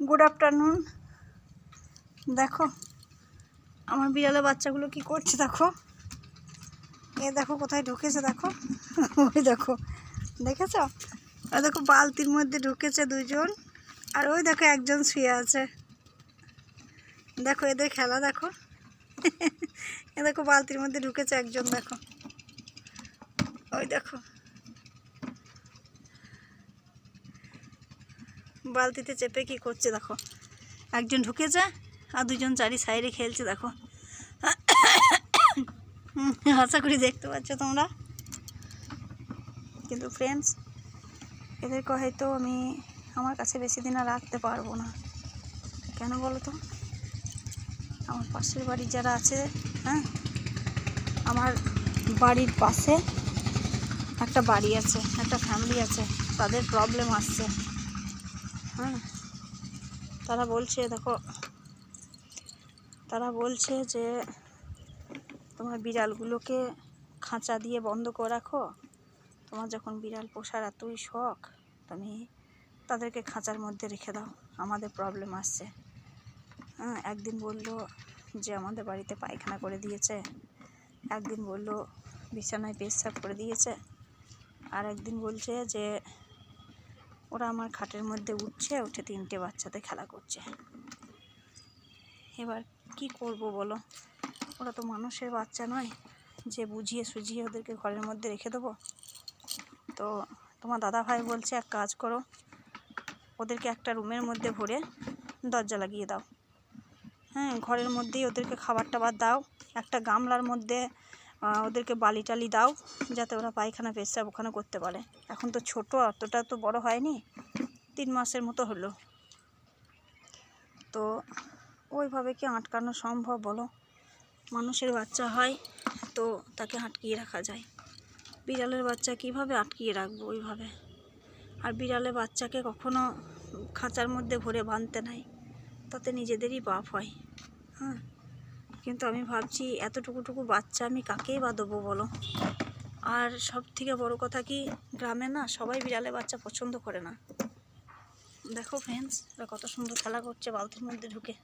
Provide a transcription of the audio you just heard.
Good afternoon. দেখো আমার বিড়ালের বাচ্চাগুলো কি করছে, দেখো দেখো কোথায় ঢুকেছে, দেখো ওই দেখো, দেখেছ? ওই দেখো বালতির মধ্যে ঢুকেছে দুজন, আর ওই দেখো একজন শুয়ে আছে। দেখো এদের খেলা, দেখো দেখো বালতির মধ্যে ঢুকেছে একজন, দেখো ওই দেখো বালতিতে চেপে কি করছে, দেখো একজন ঢুকেছে আর দুজন চারি সাইডে খেলছে, দেখো আশা করি দেখতে পাচ্ছ তোমরা। কিন্তু ফ্রেন্ডস, এদেরকে হয়তো আমি আমার কাছে বেশি দিন আর রাখতে পারবো না। কেন বলো তো? আমার পাশের বাড়ি যারা আছে, হ্যাঁ, আমার বাড়ির পাশে একটা বাড়ি আছে, একটা ফ্যামিলি আছে, তাদের প্রবলেম আসছে। হ্যাঁ, তারা বলছে, দেখো তারা বলছে যে তোমার বিড়ালগুলোকে খাঁচা দিয়ে বন্ধ করে রাখো, তোমার যখন বিড়াল পোষার এতই শখ, তুমি তাদেরকে খাঁচার মধ্যে রেখে দাও, আমাদের প্রবলেম আসছে। হ্যাঁ, একদিন বললো যে আমাদের বাড়িতে পায়খানা করে দিয়েছে, একদিন বললো বিছানায় পেচ্ছাপ করে দিয়েছে, আর একদিন বলছে যে ওরা আমার খাটের মধ্যে উঠছে, উঠে 3টে বাচ্চাতে খেলা করছে। এবার কি করব বলো? ওরা তো মানুষের বাচ্চা নয় যে বুঝিয়ে সুঝিয়ে ওদেরকে ঘরের মধ্যে রেখে দেবো। তো তোমার দাদা ভাই বলছে এক কাজ করো, ওদেরকে একটা রুমের মধ্যে ভরে দরজা লাগিয়ে দাও। হ্যাঁ, ঘরের মধ্যেই ওদেরকে খাবার টাবার দাও, একটা গামলার মধ্যে ওদেরকে বালি টালি দাও, যাতে ওরা পায়খানা পেচ্ছাপ ওখানে করতে পারে। এখন তো ছোট, অতটা তো বড় হয়নি, 3 মাসের মতো হলো। তো ওইভাবে কি আটকানো সম্ভব বলো? মানুষের বাচ্চা হয় তো তাকে আটকিয়ে রাখা যায়, বিড়ালের বাচ্চা কিভাবে আটকিয়ে রাখবো ওইভাবে? আর বিড়ালের বাচ্চাকে কখনো খাঁচার মধ্যে ভরে বাঁধতে নাই, তাতে নিজেদেরই পাপ হয়। হ্যাঁ, কিন্তু আমি ভাবছি এতটুকু বাচ্চা আমি কাকেই বা দেবো বলো? আর সব থেকে বড় কথা কি, গ্রামে না সবাই বিড়ালের বাচ্চা পছন্দ করে না। দেখো ফ্রেন্ডস, এরা কত সুন্দর খেলা করছে বালতির মধ্যে ঢুকে।